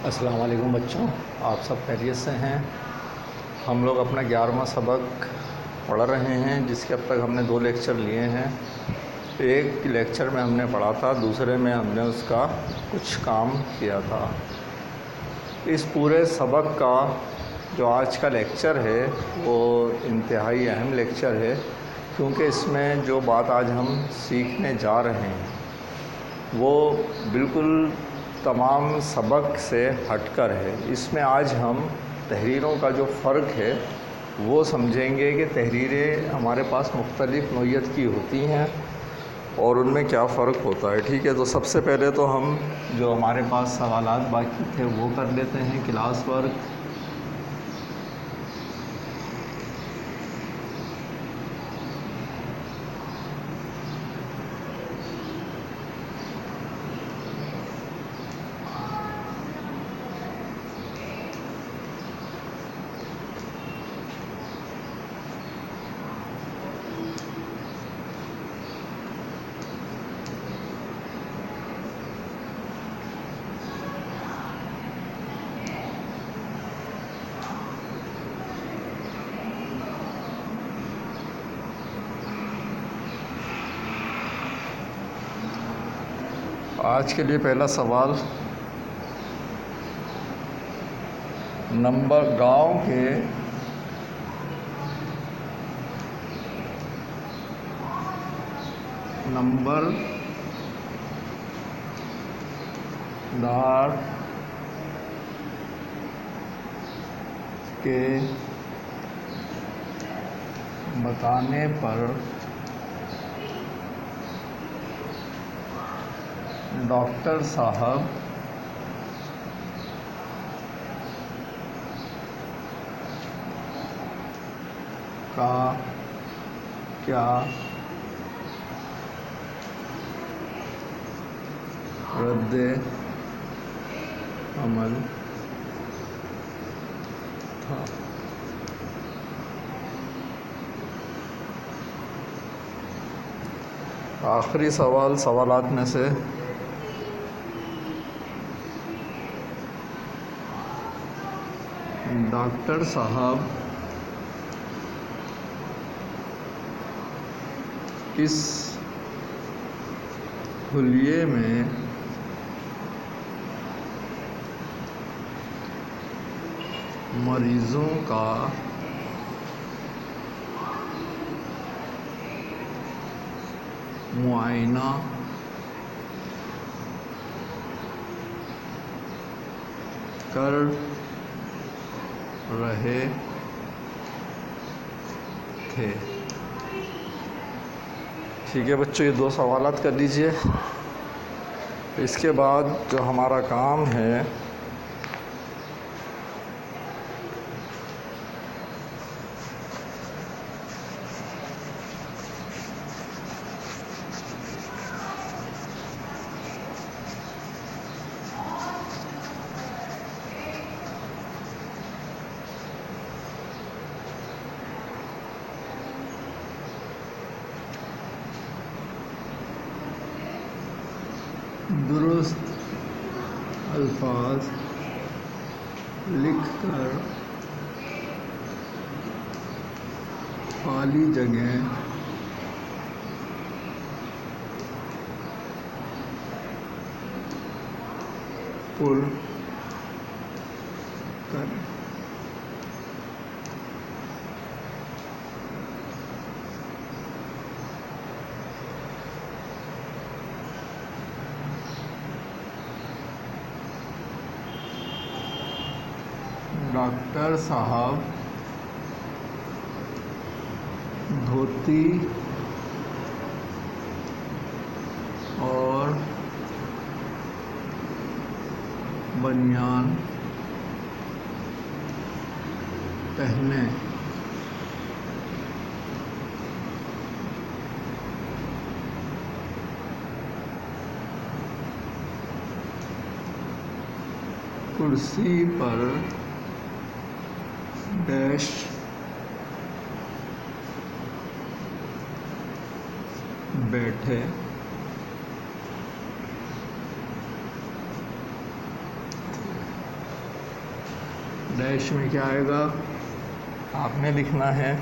السلام علیکم بچوں، آپ سب خیریت سے ہیں؟ ہم لوگ اپنا 11واں سبق پڑھ رہے ہیں، جس کے اب تک ہم نے 2 لیکچر لیے ہیں۔ ایک لیکچر میں ہم نے پڑھا تھا، دوسرے میں ہم نے اس کا کچھ کام کیا تھا۔ اس پورے سبق کا جو آج کا لیکچر ہے وہ انتہائی اہم لیکچر ہے، کیونکہ اس میں جو بات آج ہم سیکھنے جا رہے ہیں وہ بالکل تمام سبق سے ہٹ کر ہے۔ اس میں آج ہم تحریروں کا جو فرق ہے وہ سمجھیں گے کہ تحریریں ہمارے پاس مختلف نوعیت کی ہوتی ہیں اور ان میں کیا فرق ہوتا ہے۔ ٹھیک ہے، تو سب سے پہلے تو ہم جو ہمارے پاس سوالات باقی تھے وہ کر لیتے ہیں۔ کلاس ورک آج کے لیے پہلا سوال، گاؤں کے نمبر دار کے بتانے پر ڈاکٹر صاحب کا کیا رد عمل تھا؟ آخری سوالات میں سے ڈاکٹر صاحب کس حلیے میں مریضوں کا معائنہ کر رہے تھے؟ ٹھیک ہے بچوں، یہ 2 سوالات کر لیجئے۔ اس کے بعد جو ہمارا کام ہے درست الفاظ لکھ کر خالی جگہ پر کریں۔ ڈاکٹر صاحب دھوتی اور بنیان پہنے کرسی پر ڈیش بیٹھے ڈیش میں کیا آئے گا؟ آپ نے لکھنا ہے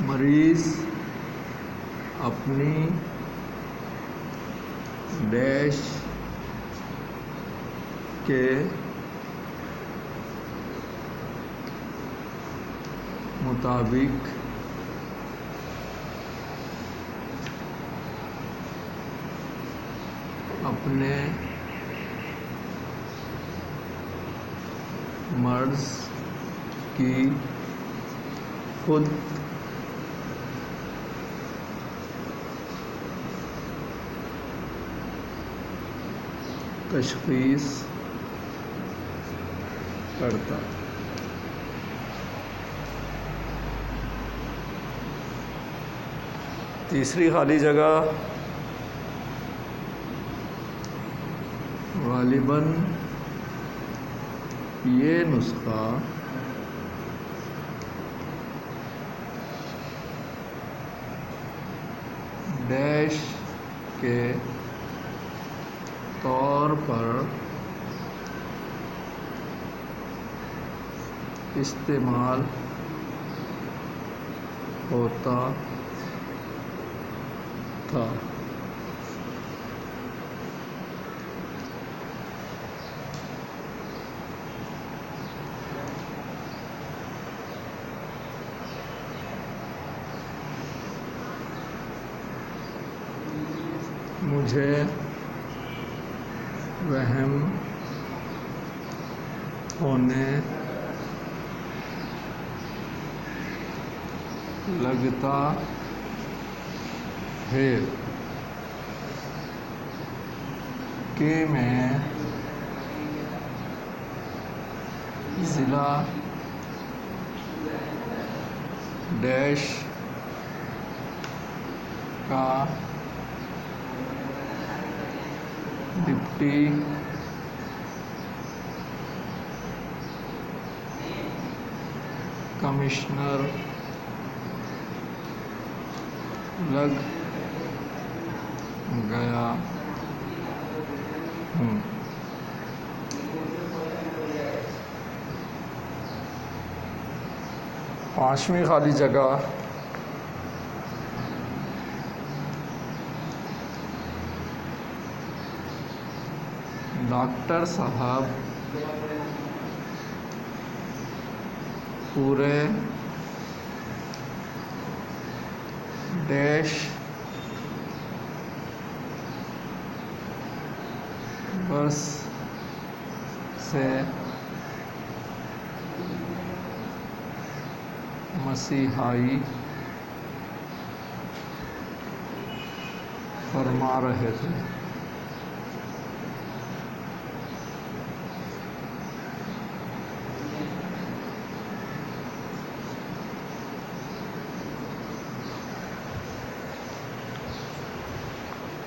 مریض اپنی ڈیش کے مطابق اپنے مرض کی خود تشخیص کرتا۔ تیسری خالی جگہ غالباً یہ نسخہ ڈیش کے طور پر استعمال ہوتا تھا۔ مجھے وہم ہونے لگتا ہے کہ میں ضلع ڈیش کا ڈپٹی کمشنر لگ گیا ہوں۔ پانچویں خالی جگہ ڈاکٹر صاحب پورے ڈیش برس سے مسیحائی فرما رہے تھے۔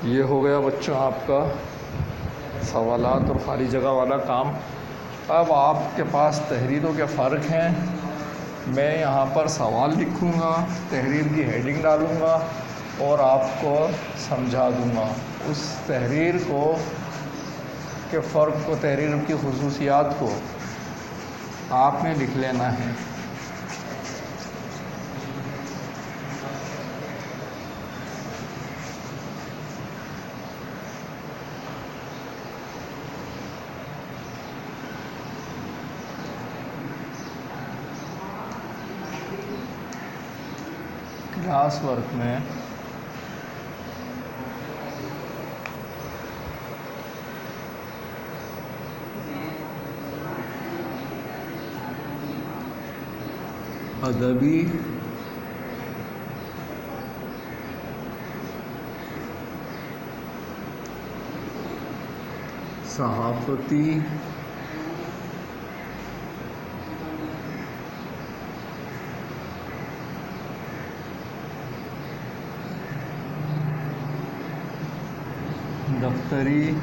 یہ ہو گیا بچوں آپ کا سوالات اور خالی جگہ والا کام۔ اب آپ کے پاس تحریروں کے فرق ہیں۔ میں یہاں پر سوال لکھوں گا، تحریر کی ہیڈنگ ڈالوں گا اور آپ کو سمجھا دوں گا۔ اس تحریر کو کے فرق کو، تحریر کی خصوصیات کو آپ نے لکھ لینا ہے۔ کلاس ورک میں ادبی صحافتی دفتری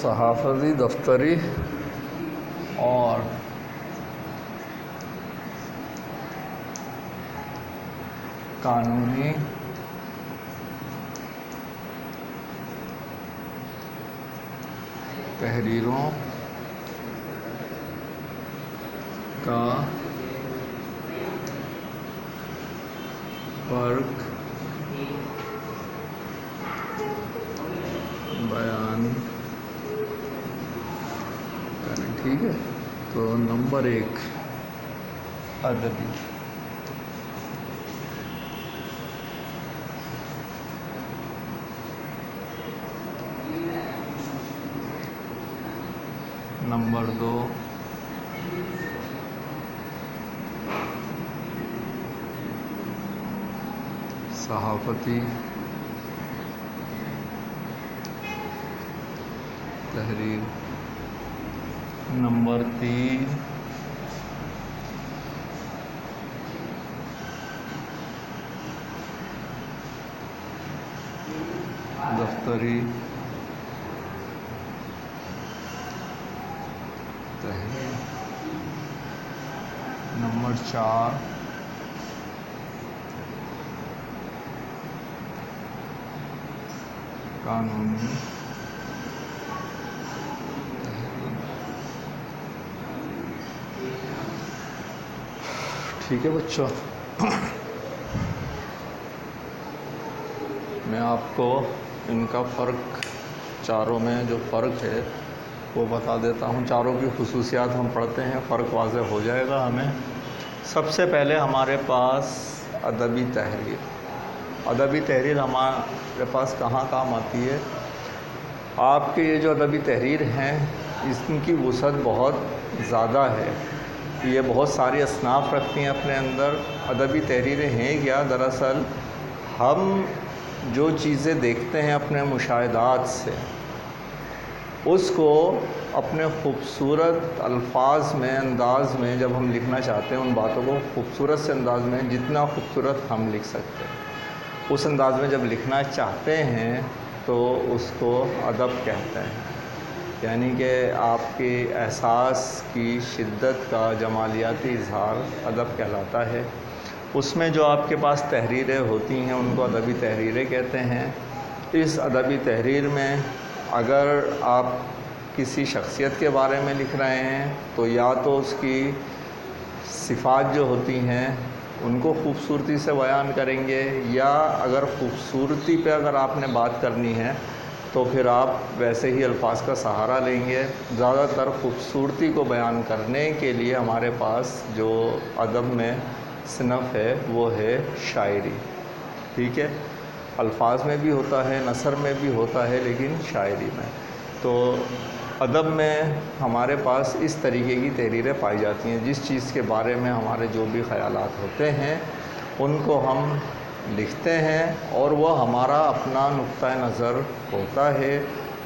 صحافتی، دفتری اور قانونی تحریروں کا فرق بیان کریں. ٹھیک ہے، تو نمبر 1 ادبی. نمبر 2 صحافتی تحریر. نمبر 3 دفتری تحریر. نمبر 4 قانونی. ٹھیک ہے بچوں، میں آپ کو ان کا فرق، چاروں میں جو فرق ہے وہ بتا دیتا ہوں. چاروں کی خصوصیات ہم پڑھتے ہیں، فرق واضح ہو جائے گا ہمیں. سب سے پہلے ہمارے پاس ادبی تحریر. ادبی تحریر ہمارے پاس کہاں کام آتی ہے؟ آپ کے یہ جو ادبی تحریر ہیں اس کی وسعت بہت زیادہ ہے. یہ بہت ساری اصناف رکھتی ہیں اپنے اندر. ادبی تحریریں ہیں کیا؟ دراصل ہم جو چیزیں دیکھتے ہیں اپنے مشاہدات سے، اس کو اپنے خوبصورت الفاظ میں، انداز میں جب ہم لکھنا چاہتے ہیں، ان باتوں کو خوبصورت سے انداز میں، جتنا خوبصورت ہم لکھ سکتے ہیں اس انداز میں جب لکھنا چاہتے ہیں تو اس کو ادب کہتے ہیں. یعنی کہ آپ کے احساس کی شدت کا جمالیاتی اظہار ادب کہلاتا ہے. اس میں جو آپ کے پاس تحریریں ہوتی ہیں ان کو ادبی تحریریں کہتے ہیں. اس ادبی تحریر میں اگر آپ کسی شخصیت کے بارے میں لکھ رہے ہیں تو یا تو اس کی صفات جو ہوتی ہیں ان کو خوبصورتی سے بیان کریں گے، یا اگر خوبصورتی پہ اگر آپ نے بات کرنی ہے تو پھر آپ ویسے ہی الفاظ کا سہارا لیں گے. زیادہ تر خوبصورتی کو بیان کرنے کے لیے ہمارے پاس جو ادب میں صنف ہے وہ ہے شاعری. ٹھیک ہے، الفاظ میں بھی ہوتا ہے، نثر میں بھی ہوتا ہے، لیکن شاعری میں. تو ادب میں ہمارے پاس اس طریقے کی تحریریں پائی جاتی ہیں. جس چیز کے بارے میں ہمارے جو بھی خیالات ہوتے ہیں ان کو ہم لکھتے ہیں اور وہ ہمارا اپنا نقطۂ نظر ہوتا ہے.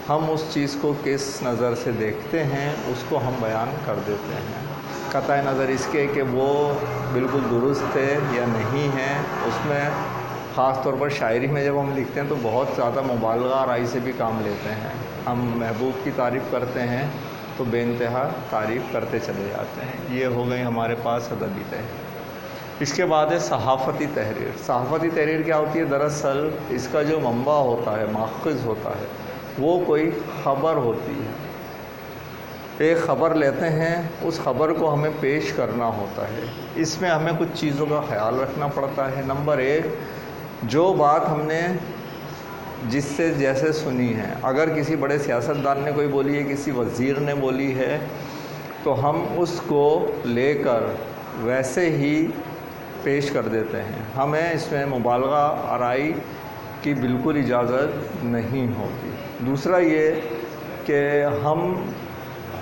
ہم اس چیز کو کس نظر سے دیکھتے ہیں اس کو ہم بیان کر دیتے ہیں، قطع نظر اس کے کہ وہ بالکل درست ہے یا نہیں ہے. اس میں خاص طور پر شاعری میں جب ہم لکھتے ہیں تو بہت زیادہ مبالغہ آرائی سے بھی کام لیتے ہیں. ہم محبوب کی تعریف کرتے ہیں تو بے انتہا تعریف کرتے چلے جاتے ہیں. یہ ہو گئی ہمارے پاس ادبی تحریر. اس کے بعد ہے صحافتی تحریر. صحافتی تحریر کیا ہوتی ہے؟ دراصل اس کا جو منبع ہوتا ہے، ماخذ ہوتا ہے، وہ کوئی خبر ہوتی ہے. ایک خبر لیتے ہیں، اس خبر کو ہمیں پیش کرنا ہوتا ہے. اس میں ہمیں کچھ چیزوں کا خیال رکھنا پڑتا ہے. نمبر 1، جو بات ہم نے جس سے جیسے سنی ہے، اگر کسی بڑے سیاستدان نے کوئی بولی ہے، کسی وزیر نے بولی ہے، تو ہم اس کو لے کر ویسے ہی پیش کر دیتے ہیں. ہمیں اس میں مبالغہ آرائی کی بالکل اجازت نہیں ہوتی. دوسرا یہ کہ ہم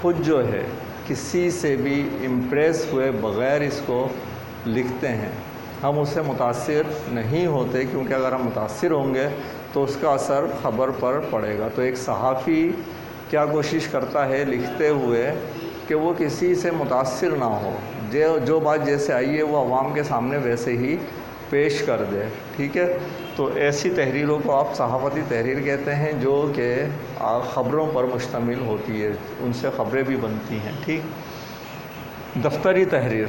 خود جو ہے کسی سے بھی امپریس ہوئے بغیر اس کو لکھتے ہیں. ہم اس سے متاثر نہیں ہوتے، کیونکہ اگر ہم متاثر ہوں گے تو اس کا اثر خبر پر پڑے گا. تو ایک صحافی کیا کوشش کرتا ہے لکھتے ہوئے کہ وہ کسی سے متاثر نہ ہو، جو بات جیسے آئی ہے وہ عوام کے سامنے ویسے ہی پیش کر دے. ٹھیک ہے، تو ایسی تحریروں کو آپ صحافتی تحریر کہتے ہیں جو کہ خبروں پر مشتمل ہوتی ہے، ان سے خبریں بھی بنتی ہیں، ٹھیک۔ دفتری تحریر،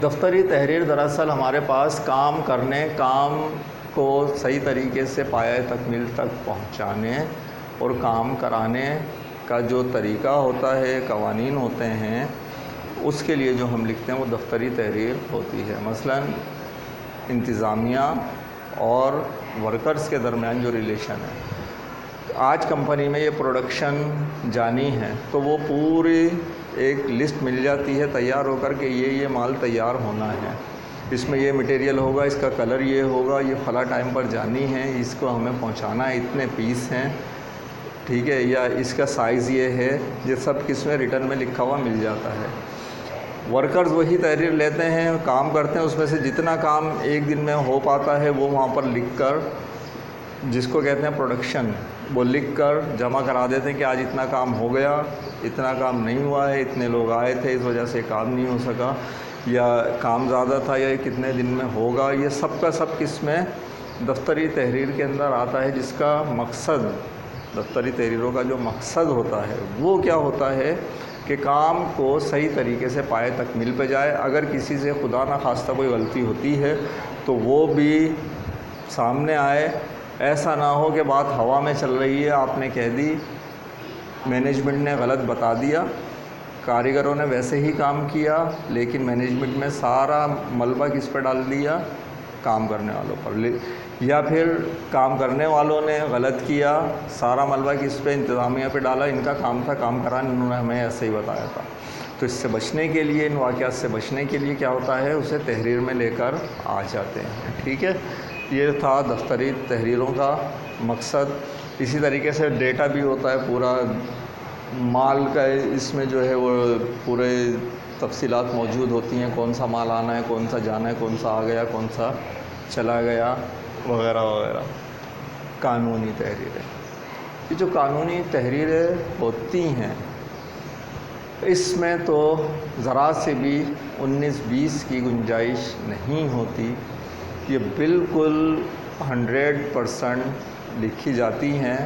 دفتری تحریر دراصل ہمارے پاس کام کو صحیح طریقے سے پایۂ تکمیل تک پہنچانے اور کام کرانے کا جو طریقہ ہوتا ہے، قوانین ہوتے ہیں، اس کے لیے جو ہم لکھتے ہیں وہ دفتری تحریر ہوتی ہے۔ مثلاً انتظامیہ اور ورکرز کے درمیان جو ریلیشن ہے، آج کمپنی میں یہ پروڈکشن جانی ہے تو وہ پوری ایک لسٹ مل جاتی ہے تیار ہو کر کہ یہ مال تیار ہونا ہے، اس میں یہ مٹیریل ہوگا، اس کا کلر یہ ہوگا، یہ فلاں ٹائم پر جانی ہے، اس کو ہمیں پہنچانا ہے، اتنے پیس ہیں، ٹھیک ہے، یا اس کا سائز یہ ہے، یہ سب کس میں ریٹرن میں لکھا ہوا مل جاتا ہے۔ ورکرز وہی تحریر لیتے ہیں، کام کرتے ہیں، اس میں سے جتنا کام ایک دن میں ہو پاتا ہے وہ وہاں پر لکھ کر، جس کو کہتے ہیں پروڈکشن، وہ لکھ کر جمع کرا دیتے ہیں کہ آج اتنا کام ہو گیا، اتنا کام نہیں ہوا ہے، اتنے لوگ آئے تھے اس وجہ سے کام نہیں ہو سکا، یا کام زیادہ تھا، یا کتنے دن میں ہوگا۔ یہ سب کا سب کس میں دفتری تحریر کے اندر آتا ہے، جس کا مقصد، دفتری تحریروں کا جو مقصد ہوتا ہے وہ کیا ہوتا ہے کہ کام کو صحیح طریقے سے پایۂ تکمیل پہ جائے۔ اگر کسی سے خدا نخواستہ کوئی غلطی ہوتی ہے تو وہ بھی سامنے آئے، ایسا نہ ہو کہ بات ہوا میں چل رہی ہے، آپ نے کہہ دی، مینجمنٹ نے غلط بتا دیا، کاریگروں نے ویسے ہی کام کیا، لیکن مینجمنٹ میں سارا ملبہ کس پہ ڈال دیا، کام کرنے والوں پر، یا پھر کام کرنے والوں نے غلط کیا، سارا ملبہ کس پہ، انتظامیہ پہ ڈالا، ان کا کام تھا کام کرانا، انہوں نے ہمیں ایسے ہی بتایا تھا۔ تو اس سے بچنے کے لیے، ان واقعات سے بچنے کے لیے کیا ہوتا ہے، اسے تحریر میں لے کر آ جاتے ہیں، ٹھیک ہے۔ یہ تھا دفتری تحریروں کا مقصد۔ اسی طریقے سے ڈیٹا بھی ہوتا ہے پورا مال کا، اس میں جو ہے وہ پورے تفصیلات موجود ہوتی ہیں، کون سا مال آنا ہے، کون سا جانا ہے، کون سا آ گیا، کون سا چلا گیا، وغیرہ وغیرہ۔ قانونی تحریریں، یہ جو قانونی تحریریں ہوتی ہیں اس میں تو ذرا سے بھی 19-20 کی گنجائش نہیں ہوتی، یہ بالکل 100% لکھی جاتی ہیں،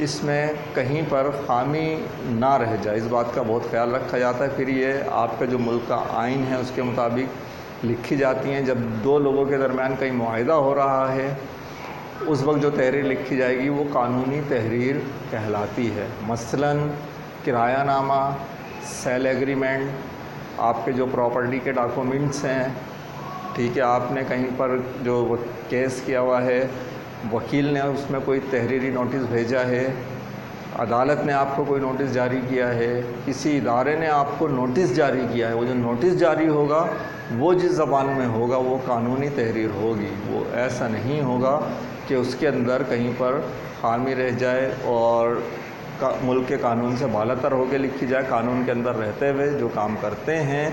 اس میں کہیں پر خامی نہ رہ جائے، اس بات کا بہت خیال رکھا جاتا ہے۔ پھر یہ آپ کا جو ملک کا آئین ہے اس کے مطابق لکھی جاتی ہیں۔ جب دو لوگوں کے درمیان کہیں معاہدہ ہو رہا ہے اس وقت جو تحریر لکھی جائے گی وہ قانونی تحریر کہلاتی ہے۔ مثلاً کرایہ نامہ، سیل ایگریمنٹ، آپ کے جو پراپرٹی کے ڈاکومنٹس ہیں، ٹھیک ہے، آپ نے کہیں پر جو کیس کیا ہوا ہے، وکیل نے اس میں کوئی تحریری نوٹس بھیجا ہے، عدالت نے آپ کو کوئی نوٹس جاری کیا ہے، کسی ادارے نے آپ کو نوٹس جاری کیا ہے، وہ جو نوٹس جاری ہوگا وہ جس زبان میں ہوگا وہ قانونی تحریر ہوگی۔ وہ ایسا نہیں ہوگا کہ اس کے اندر کہیں پر خامی رہ جائے اور ملک کے قانون سے بالا تر ہو کے لکھی جائے۔ قانون کے اندر رہتے ہوئے جو کام کرتے ہیں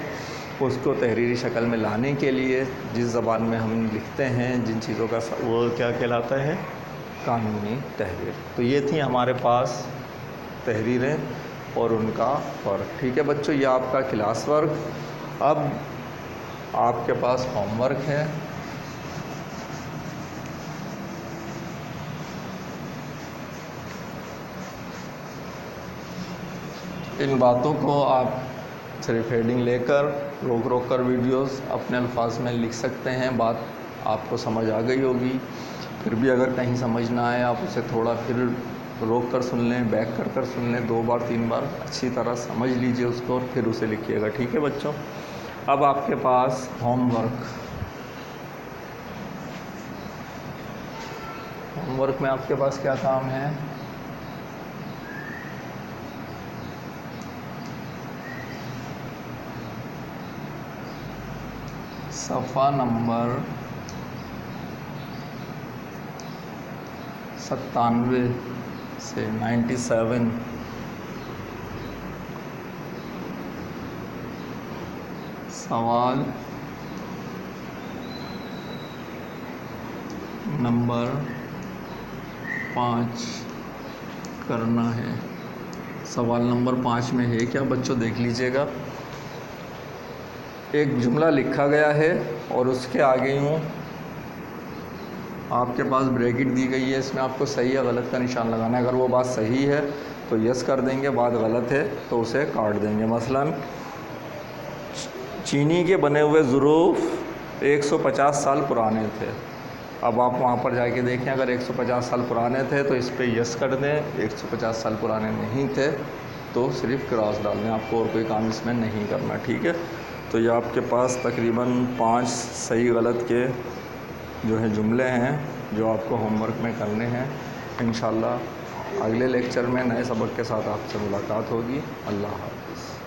اس کو تحریری شکل میں لانے کے لیے جس زبان میں ہم لکھتے ہیں، جن چیزوں کا وہ کیا کہلاتا ہے، قانونی تحریر۔ تو یہ تھی ہمارے پاس تحریریں اور ان کا فرق، ٹھیک ہے بچوں۔ یہ آپ کا کلاس ورک۔ اب آپ کے پاس ہوم ورک ہے، ان باتوں کو آپ صرف ہیڈنگ لے کر روک روک کر ویڈیوز اپنے الفاظ میں لکھ سکتے ہیں۔ بات آپ کو سمجھ آ گئی ہوگی، پھر بھی اگر کہیں سمجھ نہ آئے آپ اسے تھوڑا پھر روک کر سن لیں، بیک کر سن لیں، 2 بار 3 بار اچھی طرح سمجھ لیجئے اس کو اور پھر اسے لکھیے گا، ٹھیک ہے بچوں۔ اب آپ کے پاس ہوم ورک میں آپ کے پاس کیا کام ہے، صفحہ نمبر 97 سے 97 سوال نمبر 5 کرنا ہے۔ سوال نمبر 5 میں ہے کیا بچوں، دیکھ لیجئے گا۔ ایک جملہ لکھا گیا ہے اور اس کے آگے یوں آپ کے پاس بریکٹ دی گئی ہے، اس میں آپ کو صحیح یا غلط کا نشان لگانا ہے۔ اگر وہ بات صحیح ہے تو یس کر دیں گے، بات غلط ہے تو اسے کاٹ دیں گے۔ مثلاً چینی کے بنے ہوئے ظروف 150 سال پرانے تھے۔ اب آپ وہاں پر جا کے دیکھیں، اگر 150 سال پرانے تھے تو اس پہ یس کر دیں، 150 سال پرانے نہیں تھے تو صرف کراس ڈال دیں، آپ کو اور کوئی کام اس میں نہیں کرنا، ٹھیک ہے۔ تو یہ آپ کے پاس تقریباً 5 صحیح غلط کے جو ہے جملے ہیں جو آپ کو ہوم ورک میں کرنے ہیں۔ انشاءاللہ اگلے لیکچر میں نئے سبق کے ساتھ آپ سے ملاقات ہوگی۔ اللہ حافظ۔